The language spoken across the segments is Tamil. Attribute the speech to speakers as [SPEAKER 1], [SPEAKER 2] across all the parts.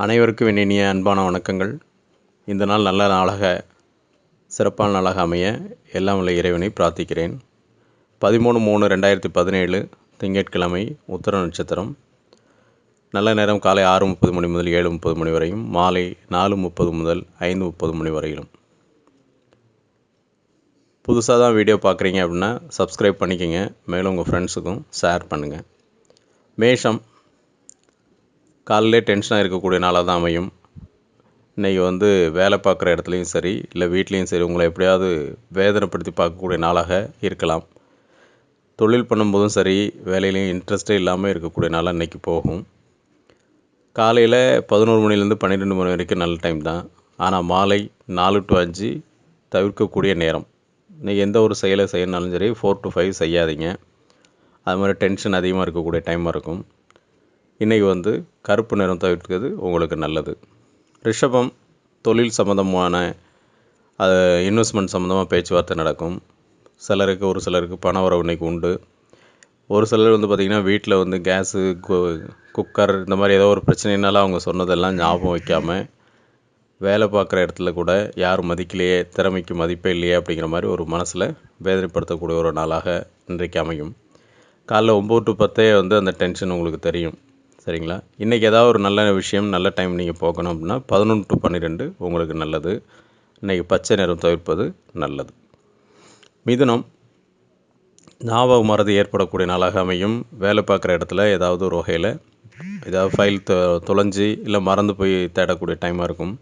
[SPEAKER 1] அனைவருக்கும் என் இனிய அன்பான வணக்கங்கள். இந்த நாள் நல்ல நாளாக, சிறப்பான நாளாக அமைய எல்லாம் வல்ல இறைவனை பிரார்த்திக்கிறேன். 13/3/2017 திங்கட்கிழமை, உத்திர நட்சத்திரம். நல்ல நேரம் காலை 6:30 மணி முதல் 7:30 மணி வரையும், மாலை 4:30 முதல் 5:30 மணி வரையிலும். புதுசாக தான் வீடியோ பார்க்குறீங்க அப்படின்னா சப்ஸ்கிரைப் பண்ணிக்கோங்க. மேலும் உங்கள் ஃப்ரெண்ட்ஸுக்கும் ஷேர் பண்ணுங்கள். மேஷம், காலையிலே டென்ஷனாக இருக்கக்கூடிய நாளாக தான் அமையும். இன்றைக்கி வேலை பார்க்குற இடத்துலையும் சரி, இல்லை வீட்லேயும் சரி, உங்களை எப்படியாவது வேதனைப்படுத்தி பார்க்கக்கூடிய நாளாக இருக்கலாம். தொழில் பண்ணும்போதும் சரி, வேலையிலையும் இன்ட்ரெஸ்டே இல்லாமல் இருக்கக்கூடிய நாளாக இன்றைக்கி போகும். காலையில் 11 மணிலேருந்து 12 மணி வரைக்கும் நல்ல டைம் தான். ஆனால் மாலை 4 to 5 தவிர்க்கக்கூடிய நேரம். இன்றைக்கி எந்த ஒரு செயலை செய்யணுனாலும் சரி 4 to 5 செய்யாதீங்க. அது மாதிரி டென்ஷன் அதிகமாக இருக்கக்கூடிய டைமாக இருக்கும். இன்றைக்கி கருப்பு நிறம் தவிர்க்கிறது உங்களுக்கு நல்லது. ரிஷபம், தொழில் சம்மந்தமான இன்வெஸ்ட்மெண்ட் சம்மந்தமாக பேச்சுவார்த்தை நடக்கும். ஒரு சிலருக்கு பண வரவு இன்றைக்கி உண்டு. ஒரு சிலர் பார்த்திங்கன்னா வீட்டில் கேஸு, குக்கர் இந்த மாதிரி ஏதோ ஒரு பிரச்சனைனால அவங்க சொன்னதெல்லாம் ஞாபகம் வைக்காமல், வேலை பார்க்குற இடத்துல கூட யாரும் மதிக்கலையே, திறமைக்கு மதிப்பே இல்லையே அப்படிங்கிற மாதிரி ஒரு மனசில் வேதனைப்படுத்தக்கூடிய ஒரு நாளாக இன்றைக்கு அமையும். காலைல 9 to 10 அந்த டென்ஷன் உங்களுக்கு தெரியும். சரிங்களா? இன்றைக்கி ஏதாவது ஒரு நல்ல விஷயம், நல்ல டைம் நீங்கள் போகணும் அப்படின்னா 11 to 12 உங்களுக்கு நல்லது. இன்றைக்கி பச்சை நிறம் தவிர்ப்பது நல்லது. மிதுனம், ஞாபக மறதி ஏற்படக்கூடிய நாளாக அமையும். வேலை பார்க்குற இடத்துல ஏதாவது ஒரு வகையில் ஏதாவது ஃபைல் தொலைஞ்சி இல்லை மறந்து போய் தேடக்கூடிய டைமாக இருக்கும்.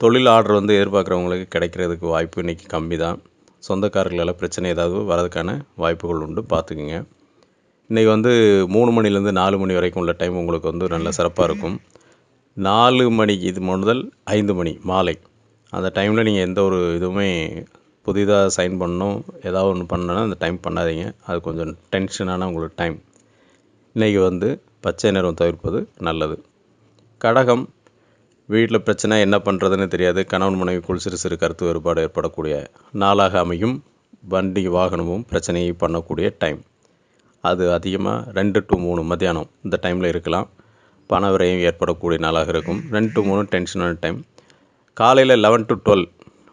[SPEAKER 1] தொழில் ஆர்டர் எதிர்பார்க்குறவங்களுக்கு கிடைக்கிறதுக்கு வாய்ப்பு இன்றைக்கி கம்மி தான். சொந்தக்காரர்களால் பிரச்சனை ஏதாவது வரதுக்கான வாய்ப்புகள் உண்டு, பார்த்துக்குங்க. இன்றைக்கி 3 மணிலேருந்து 4 மணி வரைக்கும் உள்ள டைம் உங்களுக்கு நல்ல சிறப்பாக இருக்கும். 4 மணி முதல் 5 மணி மாலை, அந்த டைமில் நீங்கள் எந்த ஒரு இதுவுமே புதிதாக சைன் பண்ணணும், ஏதாவது ஒன்று பண்ணணுன்னா அந்த டைம் பண்ணாதீங்க. அது கொஞ்சம் டென்ஷனான உங்களுக்கு டைம். இன்றைக்கி பச்சை நிறம் தவிர்ப்பது நல்லது. கடகம், வீட்டில் பிரச்சனை, என்ன பண்ணுறதுன்னு தெரியாது, கணவன் மனைவிக்குள் சிறு சிறு கருத்து வேறுபாடு ஏற்படக்கூடிய நாளாக அமையும். வண்டி வாகனமும் பிரச்சனையை பண்ணக்கூடிய டைம். அது அதிகமாக 2 to 3 மத்தியானம் இந்த டைமில் இருக்கலாம். பண விரயம் ஏற்படக்கூடிய நாளாக இருக்கும். 2 to 3 டென்ஷனான டைம். காலையில் 11 to 12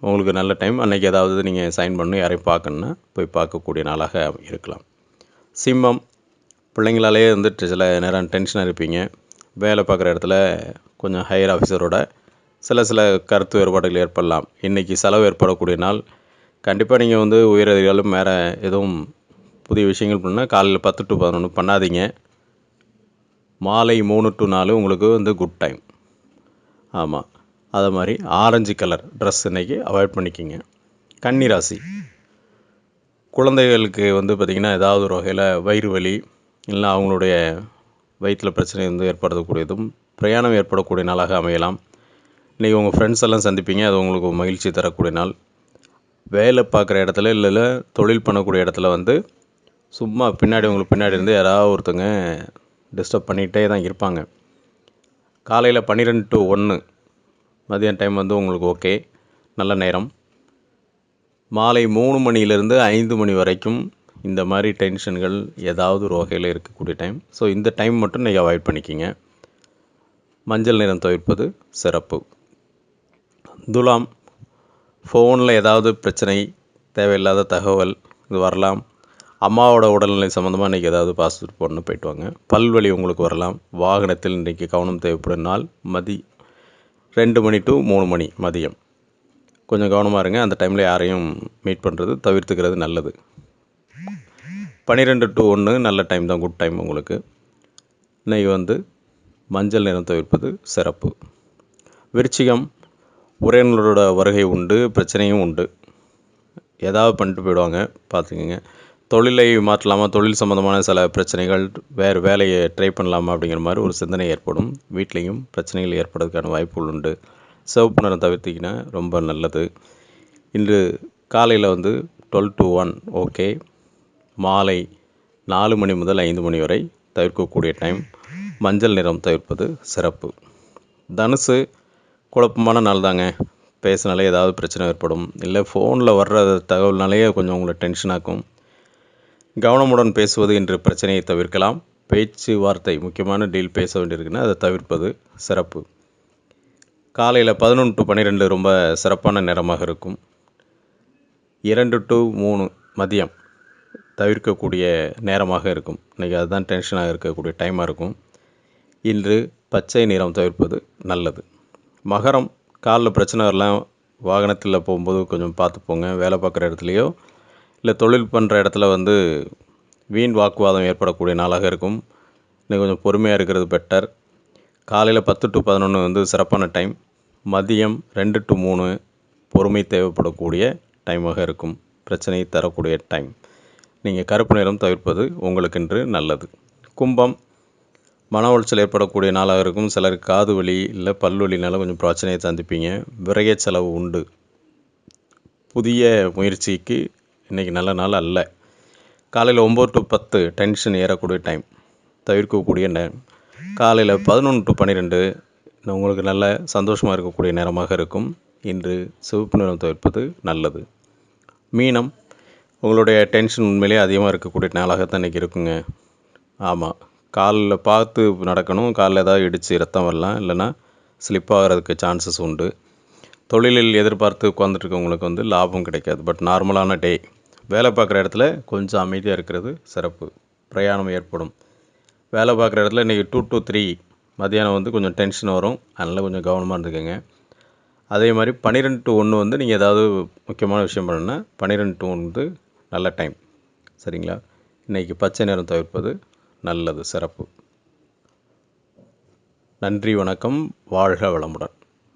[SPEAKER 1] உங்களுக்கு நல்ல டைம். அன்றைக்கி ஏதாவது நீங்கள் சைன் பண்ணணும், யாரையும் பார்க்கணுன்னா போய் பார்க்கக்கூடிய நாளாக இருக்கலாம். சிம்மம், பிள்ளைங்களாலேயே சில நேரம் டென்ஷனாக இருப்பீங்க. வேலை பார்க்குற இடத்துல கொஞ்சம் ஹையர் ஆஃபீஸரோட சில கருத்து வேறுபாடுகள் ஏற்படலாம். இன்றைக்கி செலவு ஏற்படக்கூடிய நாள். கண்டிப்பாக நீங்கள் உயரதிகாரிகளும் வேறு எதுவும் புதிய விஷயங்கள் பண்ணால் காலையில் 10 to 11 பண்ணாதீங்க. மாலை 3 to 4 உங்களுக்கு குட் டைம். ஆமாம், அதை மாதிரி ஆரஞ்சு கலர் ட்ரெஸ் இன்றைக்கி அவாய்ட் பண்ணிக்கிங்க. கன்னிராசி, குழந்தைகளுக்கு பார்த்திங்கன்னா ஏதாவது ஒரு வகையில் வயிறு வலி இல்லை அவங்களுடைய வயிற்றில் பிரச்சனை ஏற்படக்கூடியதும் பிரயாணம் ஏற்படக்கூடிய நாளாக அமையலாம். இன்றைக்கி உங்கள் ஃப்ரெண்ட்ஸ் எல்லாம் சந்திப்பீங்க. அது உங்களுக்கு மகிழ்ச்சி தரக்கூடிய நாள். வேலை பார்க்குற இடத்துல இல்லை தொழில் பண்ணக்கூடிய இடத்துல சும்மா உங்களுக்கு பின்னாடி இருந்து யாராவது ஒருத்தங்க டிஸ்டர்ப் பண்ணிகிட்டே தான் இருப்பாங்க. காலையில் 12 to 1 மதியம் டைம் உங்களுக்கு ஓகே, நல்ல நேரம். மாலை 3 மணிலேருந்து 5 மணி வரைக்கும் இந்த மாதிரி டென்ஷன்கள் ஏதாவது ஒரு வகையில் இருக்கக்கூடிய டைம். ஸோ இந்த டைம் மட்டும் நீங்கள் அவாய்ட் பண்ணிக்கிங்க. மஞ்சள் நிறம் தவிர்ப்பது சிறப்பு. துலாம், ஃபோனில் ஏதாவது பிரச்சனை, தேவையில்லாத தகவல் இது வரலாம். அம்மாவோட உடல்நிலை சம்மந்தமாக இன்றைக்கி ஏதாவது பாஸ்போர்ட் போடணும், போய்ட்டு வாங்க. பல்வலி உங்களுக்கு வரலாம். வாகனத்தில் இன்றைக்கி கவனம் தேவைப்படும் நாள். 2 மணி to 3 மணி மதியம் கொஞ்சம் கவனமாக இருங்க. அந்த டைமில் யாரையும் மீட் பண்ணுறது தவிர்த்துக்கிறது நல்லது. 12 to 1 நல்ல டைம் தான், குட் டைம் உங்களுக்கு. இன்றைக்கி மஞ்சள் நிறம் தவிர்ப்பது சிறப்பு. விருச்சிகம், உறவினரோட வருகை உண்டு, பிரச்சனையும் உண்டு. ஏதாவது பண்ணிட்டு போயிடுவாங்க, பார்த்துக்குங்க. தொழிலை மாற்றலாமா, தொழில் சம்மந்தமான சில பிரச்சனைகள், வேறு வேலையை ட்ரை பண்ணலாமா அப்படிங்கிற மாதிரி ஒரு சிந்தனை ஏற்படும். வீட்லேயும் பிரச்சனைகள் ஏற்படுறதுக்கான வாய்ப்புகள் உண்டு. சிவப்பு நிறம் தவிர்த்திங்கன்னா ரொம்ப நல்லது. இன்று காலையில் 12 to 1 ஓகே. மாலை 4 மணி முதல் 5 மணி வரை தவிர்க்கக்கூடிய டைம். மஞ்சள் நிறம் தவிர்ப்பது சிறப்பு. தனுசு, குழப்பமான நாள் தாங்க. பேசினாலே ஏதாவது பிரச்சனை ஏற்படும், இல்லை ஃபோனில் வர்ற தகவல்னாலேயே கொஞ்சம் உங்களை டென்ஷனாக்கும். கவனமுடன் பேசுவது இன்று பிரச்சனையை தவிர்க்கலாம். பேச்சுவார்த்தை முக்கியமான டீல் பேச வேண்டியிருக்குன்னா அதை தவிர்ப்பது சிறப்பு. காலையில் 11 to 12 ரொம்ப சிறப்பான நேரமாக இருக்கும். 2 to 3 மதியம் தவிர்க்கக்கூடிய நேரமாக இருக்கும். இன்றைக்கி அதுதான் டென்ஷனாக இருக்கக்கூடிய டைமாக இருக்கும். இன்று பச்சை நிறம் தவிர்ப்பது நல்லது. மகரம், காலில் பிரச்சனை வரலாம், வாகனத்தில் போகும்போது கொஞ்சம் பார்த்து போங்க. வேலை பார்க்குற இடத்துலையோ இல்லை தொழில் பண்ணுற இடத்துல வீண் வாக்குவாதம் ஏற்படக்கூடிய நாளாக இருக்கும். இன்னும் கொஞ்சம் பொறுமையாக இருக்கிறது பெட்டர். காலையில் 10 to 11 சிறப்பான டைம். மதியம் 2 to 3 பொறுமை தேவைப்படக்கூடிய டைமாக இருக்கும். பிரச்சனை தரக்கூடிய டைம். நீங்கள் கருப்பு நிறம் தவிர்ப்பது உங்களுக்கு இன்று நல்லது. கும்பம், மன உளைச்சல் ஏற்படக்கூடிய நாளாக இருக்கும். சிலருக்கு காது வலி இல்லை பல்வலினால கொஞ்சம் பிரச்சனையை சந்திப்பீங்க. விரைய செலவு உண்டு. புதிய முயற்சிக்கு இன்றைக்கி நல்ல நாள் அல்ல. காலையில் 9 to 10 டென்ஷன் ஏறக்கூடிய டைம், தவிர்க்கக்கூடிய நேரம். காலையில் 11 to 12 உங்களுக்கு நல்ல சந்தோஷமாக இருக்கக்கூடிய நேரமாக இருக்கும். இன்று சிவப்பு நிறம் தவிர்ப்பது நல்லது. மீனம், உங்களுடைய டென்ஷன் உண்மையிலே அதிகமாக இருக்கக்கூடிய நாளாகத்தான் இன்றைக்கி இருக்குங்க. ஆமாம், காலில் பார்த்து நடக்கணும். காலில் ஏதாவது இடித்து ரத்தம் வரலாம், இல்லைன்னா ஸ்லிப் ஆகிறதுக்கு சான்சஸ் உண்டு. தொழிலில் எதிர்பார்த்து உட்காந்துட்ருக்கவங்களுக்கு லாபம் கிடைக்காது. பட் நார்மலான டே. வேலை பார்க்குற இடத்துல கொஞ்சம் அமைதியாக இருக்கிறது சிறப்பு. பிரயாணம் ஏற்படும். வேலை பார்க்குற இடத்துல இன்றைக்கி 2 to 3 மதியானம் கொஞ்சம் டென்ஷன் வரும். அதனால் கொஞ்சம் கவனமாக இருந்துக்கங்க. அதே மாதிரி 12 to 1 நீங்கள் ஏதாவது முக்கியமான விஷயம் பண்ணணுன்னா 12 to 1 நல்ல டைம். சரிங்களா? இன்றைக்கி பச்சை நிறம் தவிர்ப்பது நல்லது, சிறப்பு. நன்றி, வணக்கம். வாழ்க வளமுடன்.